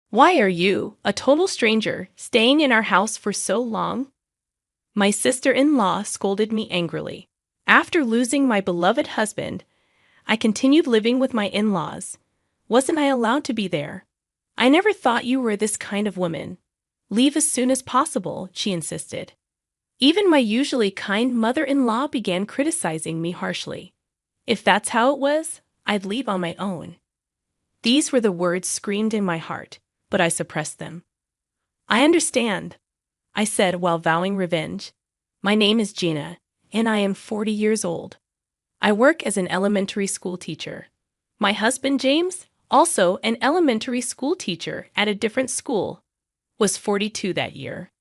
Why are you, a total stranger, staying in our house for so long? My sister-in-law scolded me angrily. After losing my beloved husband, I continued living with my in-laws. Wasn't I allowed to be there? I never thought you were this kind of woman. Leave as soon as possible, she insisted. Even my usually kind mother-in-law began criticizing me harshly. If that's how it was, I'd leave on my own. These were the words screamed in my heart, but I suppressed them. I understand, I said while vowing revenge. My name is Gina, and I am 40 years old. I work as an elementary school teacher. My husband, James, also an elementary school teacher at a different school, was 42 that year.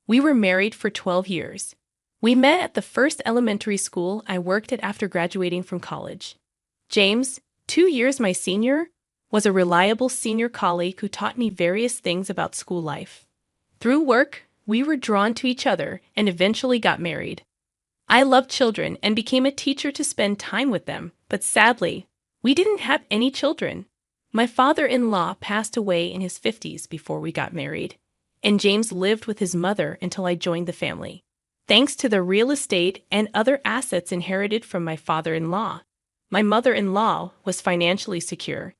We were married for 12 years. We met at the first elementary school I worked at after graduating from college. James, 2 years my senior, was a reliable senior colleague who taught me various things about school life. Through work, we were drawn to each other and eventually got married. I loved children and became a teacher to spend time with them, but sadly, we didn't have any children. My father-in-law passed away in his 50s before we got married, and James lived with his mother until I joined the family. Thanks to the real estate and other assets inherited from my father-in-law, my mother-in-law was financially secure.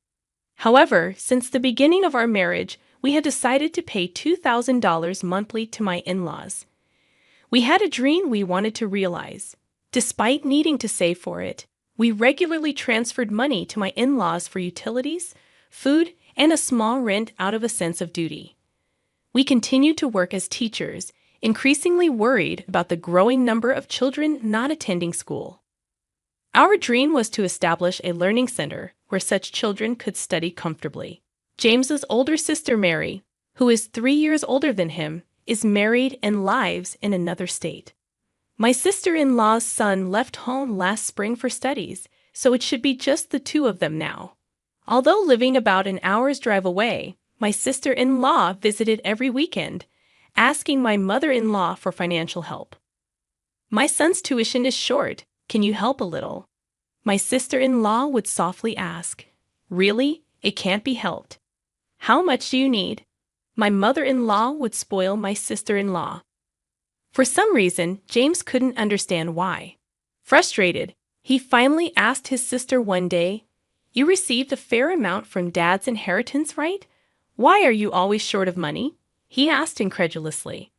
However, since the beginning of our marriage, we had decided to pay $2,000 monthly to my in-laws. We had a dream we wanted to realize. Despite needing to save for it, we regularly transferred money to my in-laws for utilities, food, and a small rent out of a sense of duty. We continued to work as teachers, increasingly worried about the growing number of children not attending school. Our dream was to establish a learning center where such children could study comfortably. James's older sister Mary, who is 3 years older than him, is married and lives in another state. My sister-in-law's son left home last spring for studies, so it should be just the two of them now. Although living about an hour's drive away, my sister-in-law visited every weekend, asking my mother-in-law for financial help. My son's tuition is short. Can you help a little? My sister-in-law would softly ask. Really? It can't be helped. How much do you need? My mother-in-law would spoil my sister-in-law. For some reason, James couldn't understand why. Frustrated, he finally asked his sister one day, "You received a fair amount from Dad's inheritance, right? Why are you always short of money?" he asked incredulously.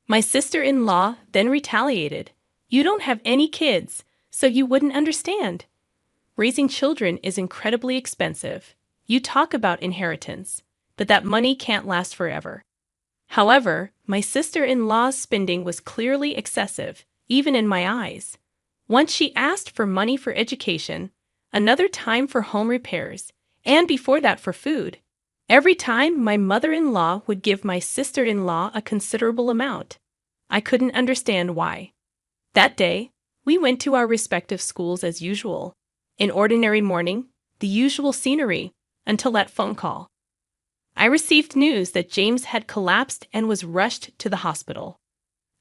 My sister-in-law then retaliated, "You don't have any kids, so you wouldn't understand. Raising children is incredibly expensive. You talk about inheritance, but that money can't last forever." However, my sister-in-law's spending was clearly excessive, even in my eyes. Once she asked for money for education, another time for home repairs, and before that for food. Every time, my mother-in-law would give my sister-in-law a considerable amount. I couldn't understand why. That day, we went to our respective schools as usual. An ordinary morning, the usual scenery, until that phone call. I received news that James had collapsed and was rushed to the hospital.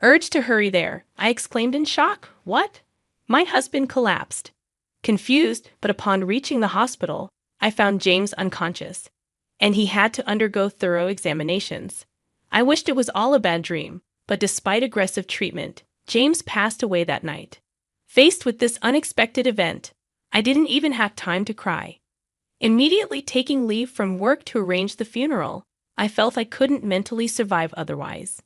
Urged to hurry there, I exclaimed in shock, "What?" My husband collapsed. Confused, but upon reaching the hospital, I found James unconscious, and he had to undergo thorough examinations. I wished it was all a bad dream, but despite aggressive treatment, James passed away that night. Faced with this unexpected event, I didn't even have time to cry. Immediately taking leave from work to arrange the funeral, I felt I couldn't mentally survive otherwise.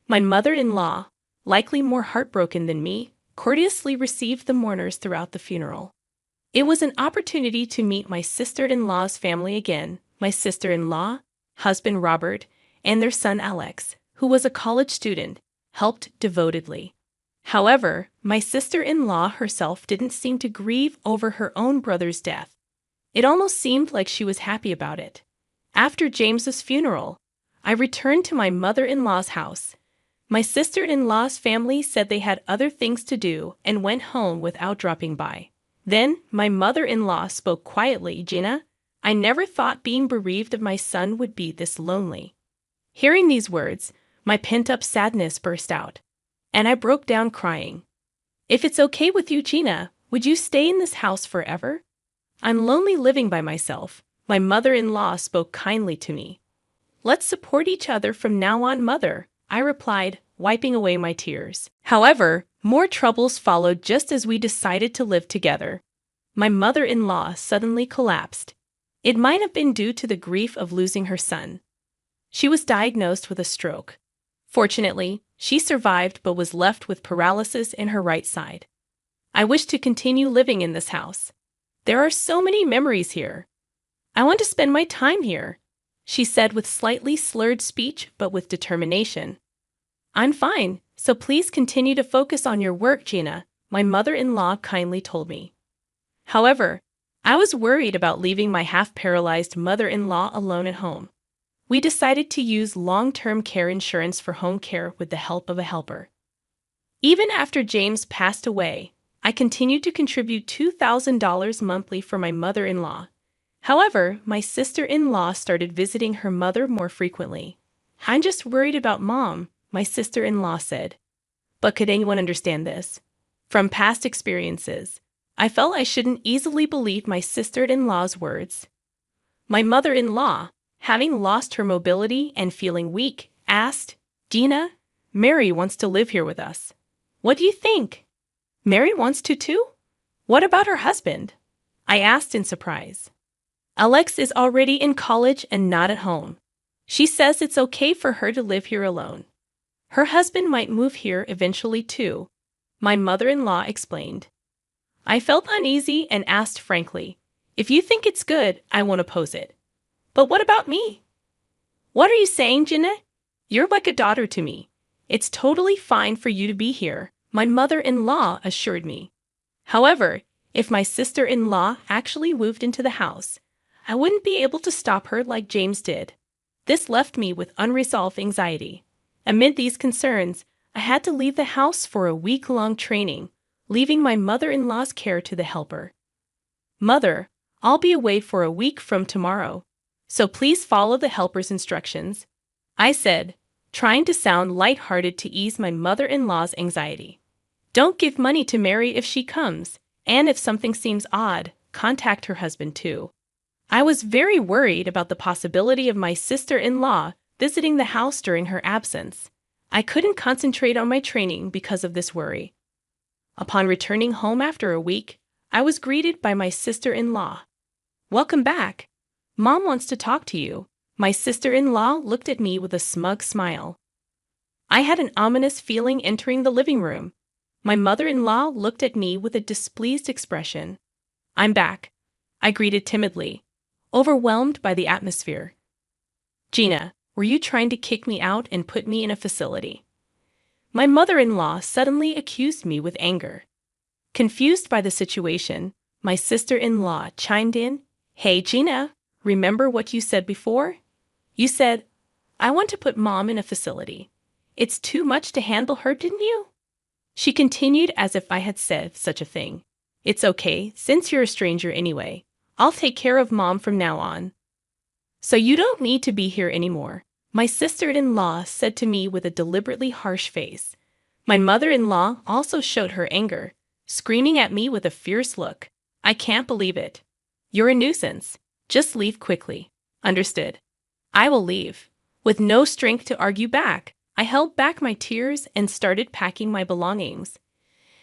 My mother-in-law, likely more heartbroken than me, courteously received the mourners throughout the funeral. It was an opportunity to meet my sister-in-law's family again, my sister-in-law, husband Robert, and their son Alex, who was a college student, helped devotedly. However, my sister-in-law herself didn't seem to grieve over her own brother's death. It almost seemed like she was happy about it. After James's funeral, I returned to my mother-in-law's house. My sister-in-law's family said they had other things to do and went home without dropping by. Then, my mother-in-law spoke quietly, "Gina, I never thought being bereaved of my son would be this lonely." Hearing these words, my pent-up sadness burst out, and I broke down crying. "If it's okay with you, Gina, would you stay in this house forever? I'm lonely living by myself." My mother-in-law spoke kindly to me. Let's support each other from now on, mother, I replied, wiping away my tears. However, more troubles followed just as we decided to live together. My mother-in-law suddenly collapsed. It might have been due to the grief of losing her son. She was diagnosed with a stroke. Fortunately, she survived but was left with paralysis in her right side. I wish to continue living in this house. There are so many memories here. I want to spend my time here, she said with slightly slurred speech but with determination. I'm fine, so please continue to focus on your work, Gina, my mother-in-law kindly told me. However, I was worried about leaving my half-paralyzed mother-in-law alone at home. We decided to use long-term care insurance for home care with the help of a helper. Even after James passed away, I continued to contribute $2,000 monthly for my mother-in-law. However, my sister-in-law started visiting her mother more frequently. I'm just worried about Mom, my sister-in-law said. But could anyone understand this? From past experiences, I felt I shouldn't easily believe my sister-in-law's words. My mother-in-law, having lost her mobility and feeling weak, asked, Gina, Mary wants to live here with us. What do you think? Mary wants to too? What about her husband? I asked in surprise. Alex is already in college and not at home. She says it's okay for her to live here alone. Her husband might move here eventually too, my mother-in-law explained. I felt uneasy and asked frankly, if you think it's good, I won't oppose it. But what about me? What are you saying, Jeanette? You're like a daughter to me. It's totally fine for you to be here, my mother-in-law assured me. However, if my sister-in-law actually moved into the house, I wouldn't be able to stop her like James did. This left me with unresolved anxiety. Amid these concerns, I had to leave the house for a week-long training, leaving my mother-in-law's care to the helper. Mother, I'll be away for a week from tomorrow, so please follow the helper's instructions, I said, trying to sound light-hearted to ease my mother-in-law's anxiety. Don't give money to Mary if she comes, and if something seems odd, contact her husband too. I was very worried about the possibility of my sister-in-law visiting the house during her absence. I couldn't concentrate on my training because of this worry. Upon returning home after a week, I was greeted by my sister-in-law. Welcome back. Mom wants to talk to you. My sister-in-law looked at me with a smug smile. I had an ominous feeling entering the living room. My mother-in-law looked at me with a displeased expression. I'm back, I greeted timidly, overwhelmed by the atmosphere. Gina, were you trying to kick me out and put me in a facility? My mother-in-law suddenly accused me with anger. Confused by the situation, my sister-in-law chimed in, Hey Gina, remember what you said before? You said, I want to put Mom in a facility. It's too much to handle her, didn't you? She continued as if I had said such a thing. It's okay, since you're a stranger anyway. I'll take care of Mom from now on. So you don't need to be here anymore, my sister-in-law said to me with a deliberately harsh face. My mother-in-law also showed her anger, screaming at me with a fierce look. I can't believe it. You're a nuisance. Just leave quickly. Understood. I will leave. With no strength to argue back, I held back my tears and started packing my belongings,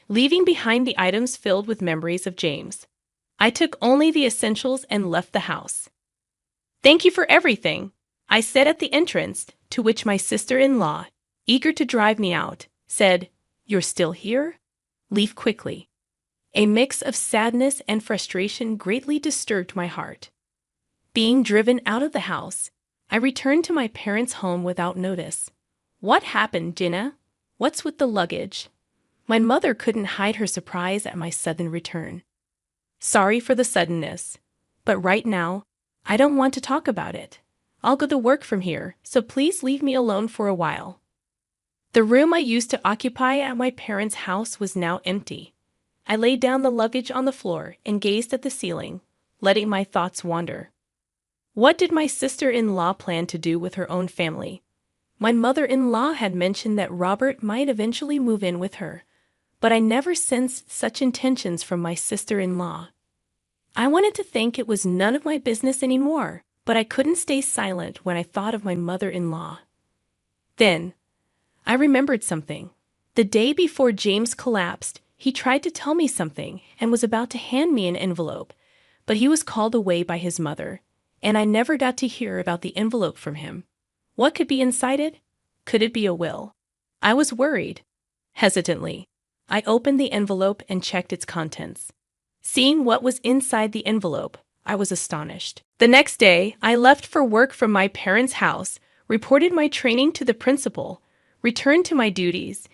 leaving behind the items filled with memories of James. I took only the essentials and left the house. Thank you for everything, I said at the entrance, to which my sister-in-law, eager to drive me out, said, You're still here? Leave quickly. A mix of sadness and frustration greatly disturbed my heart. Being driven out of the house, I returned to my parents' home without notice. What happened, Gina? What's with the luggage? My mother couldn't hide her surprise at my sudden return. Sorry for the suddenness, but right now, I don't want to talk about it. I'll go to work from here, so please leave me alone for a while. The room I used to occupy at my parents' house was now empty. I laid down the luggage on the floor and gazed at the ceiling, letting my thoughts wander. What did my sister-in-law plan to do with her own family? My mother-in-law had mentioned that Robert might eventually move in with her, but I never sensed such intentions from my sister-in-law. I wanted to think it was none of my business anymore, but I couldn't stay silent when I thought of my mother-in-law. Then, I remembered something. The day before James collapsed, he tried to tell me something and was about to hand me an envelope, but he was called away by his mother, and I never got to hear about the envelope from him. What could be inside it? Could it be a will? I was worried. Hesitantly, I opened the envelope and checked its contents. Seeing what was inside the envelope, I was astonished. The next day, I left for work from my parents' house, reported my training to the principal, returned to my duties,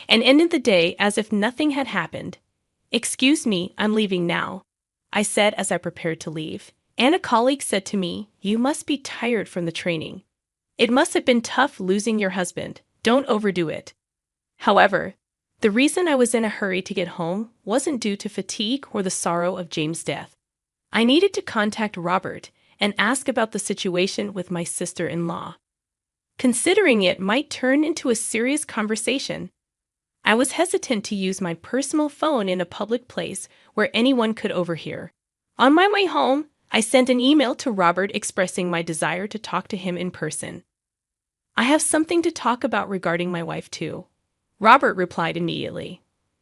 and ended the day as if nothing had happened. "Excuse me, I'm leaving now," I said as I prepared to leave. And a colleague said to me, "You must be tired from the training. It must have been tough losing your husband. Don't overdo it." However, the reason I was in a hurry to get home wasn't due to fatigue or the sorrow of James' death. I needed to contact Robert and ask about the situation with my sister-in-law. Considering it might turn into a serious conversation, I was hesitant to use my personal phone in a public place where anyone could overhear. On my way home, I sent an email to Robert expressing my desire to talk to him in person. "I have something to talk about regarding my wife too," Robert replied immediately.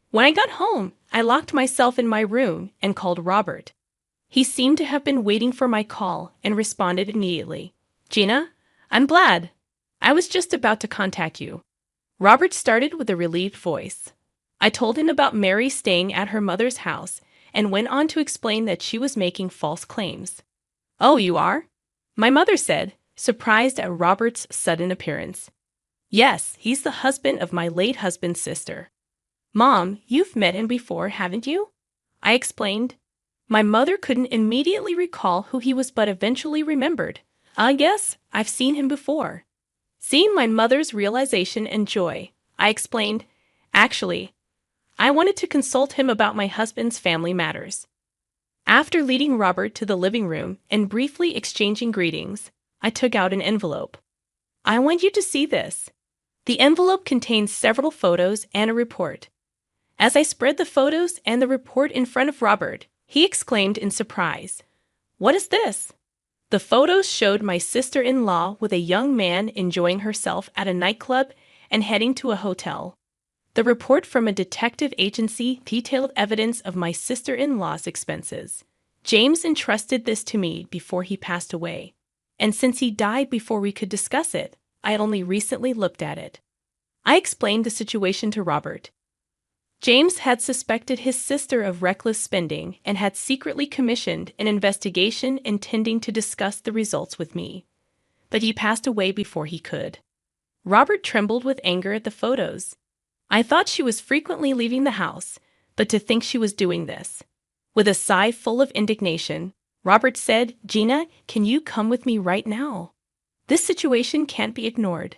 When I got home, I locked myself in my room and called Robert. He seemed to have been waiting for my call and responded immediately. "Gina, I'm glad. I was just about to contact you." Robert started with a relieved voice. I told him about Mary staying at her mother's house and went on to explain that she was making false claims. "Oh, you are?" my mother said, surprised at Robert's sudden appearance. "Yes, he's the husband of my late husband's sister." "Mom, you've met him before, haven't you?" I explained. My mother couldn't immediately recall who he was but eventually remembered. "Yes, I've seen him before." Seeing my mother's realization and joy, I explained, "Actually, I wanted to consult him about my husband's family matters." After leading Robert to the living room and briefly exchanging greetings, I took out an envelope. "I want you to see this." The envelope contained several photos and a report. As I spread the photos and the report in front of Robert, he exclaimed in surprise, "What is this?" The photos showed my sister-in-law with a young man enjoying herself at a nightclub and heading to a hotel. The report from a detective agency detailed evidence of my sister-in-law's expenses. James entrusted this to me before he passed away, and since he died before we could discuss it, I had only recently looked at it. I explained the situation to Robert. James had suspected his sister of reckless spending and had secretly commissioned an investigation intending to discuss the results with me, but he passed away before he could. Robert trembled with anger at the photos. I thought she was frequently leaving the house, but to think she was doing this. With a sigh full of indignation, Robert said, "Gina, can you come with me right now? This situation can't be ignored."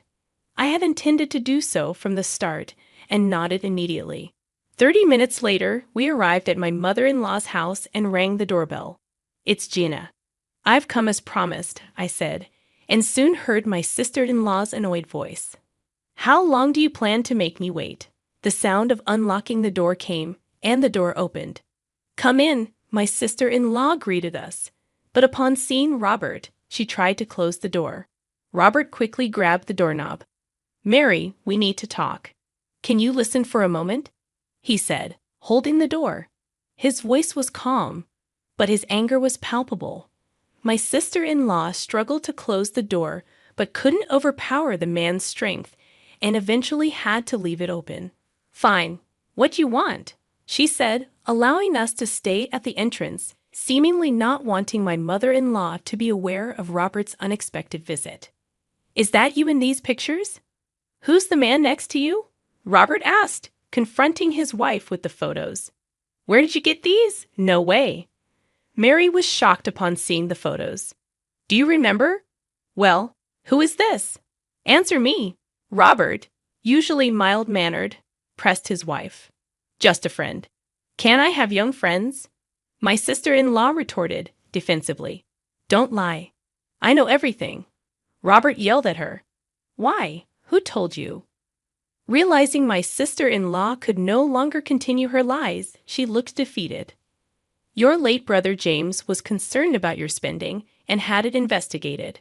I had intended to do so from the start and nodded immediately. 30 minutes later, we arrived at my mother-in-law's house and rang the doorbell. "It's Gina." "I've come as promised," I said, and soon heard my sister-in-law's annoyed voice. "How long do you plan to make me wait?" The sound of unlocking the door came, and the door opened. "Come in," my sister-in-law greeted us, but upon seeing Robert, she tried to close the door. Robert quickly grabbed the doorknob. "Mary, we need to talk. Can you listen for a moment?" he said, holding the door. His voice was calm, but his anger was palpable. My sister-in-law struggled to close the door, but couldn't overpower the man's strength, and eventually had to leave it open. "Fine. What do you want?" she said, allowing us to stay at the entrance, seemingly not wanting my mother-in-law to be aware of Robert's unexpected visit. "Is that you in these pictures?" "Who's the man next to you?" Robert asked, confronting his wife with the photos. "Where did you get these? No way." Mary was shocked upon seeing the photos. "Do you remember?" "Well, who is this?" "Answer me." Robert, usually mild-mannered, pressed his wife. "Just a friend." "Can I have young friends?" My sister-in-law retorted, defensively. "Don't lie. I know everything." Robert yelled at her. "Why? Who told you?" Realizing my sister-in-law could no longer continue her lies, she looked defeated. "Your late brother James was concerned about your spending and had it investigated.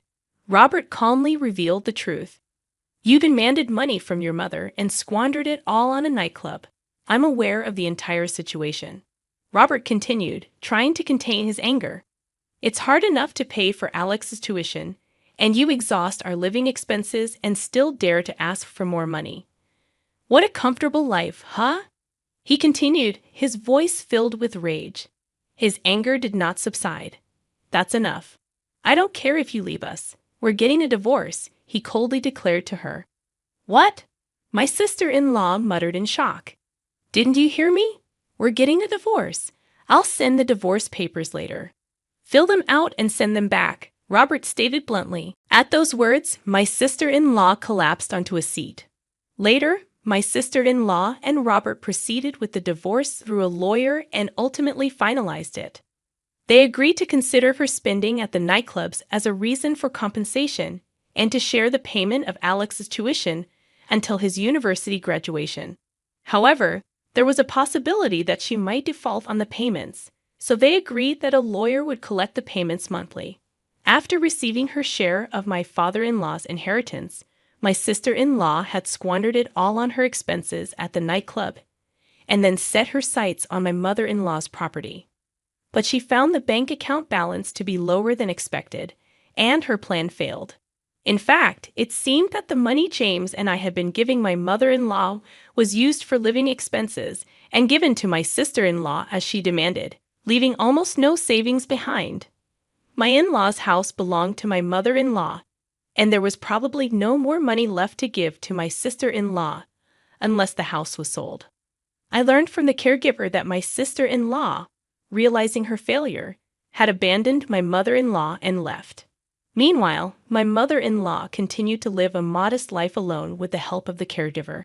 Robert calmly revealed the truth. You demanded money from your mother and squandered it all on a nightclub. I'm aware of the entire situation. Robert continued, trying to contain his anger. It's hard enough to pay for Alex's tuition, and you exhaust our living expenses and still dare to ask for more money. What a comfortable life, huh? He continued, his voice filled with rage. His anger did not subside. That's enough. I don't care if you leave us. We're getting a divorce, he coldly declared to her. What? My sister-in-law muttered in shock. Didn't you hear me? We're getting a divorce. I'll send the divorce papers later. Fill them out and send them back, Robert stated bluntly. At those words, my sister-in-law collapsed onto a seat. Later, my sister-in-law and Robert proceeded with the divorce through a lawyer and ultimately finalized it. They agreed to consider her spending at the nightclubs as a reason for compensation and to share the payment of Alex's tuition until his university graduation. However, there was a possibility that she might default on the payments, so they agreed that a lawyer would collect the payments monthly. After receiving her share of my father-in-law's inheritance, my sister-in-law had squandered it all on her expenses at the nightclub and then set her sights on my mother-in-law's property. But she found the bank account balance to be lower than expected, and her plan failed. In fact, it seemed that the money James and I had been giving my mother-in-law was used for living expenses and given to my sister-in-law as she demanded, leaving almost no savings behind. My in-law's house belonged to my mother-in-law, and there was probably no more money left to give to my sister-in-law unless the house was sold. I learned from the caregiver that my sister-in-law, realizing her failure, had abandoned my mother-in-law and left. Meanwhile, my mother-in-law continued to live a modest life alone with the help of the caregiver.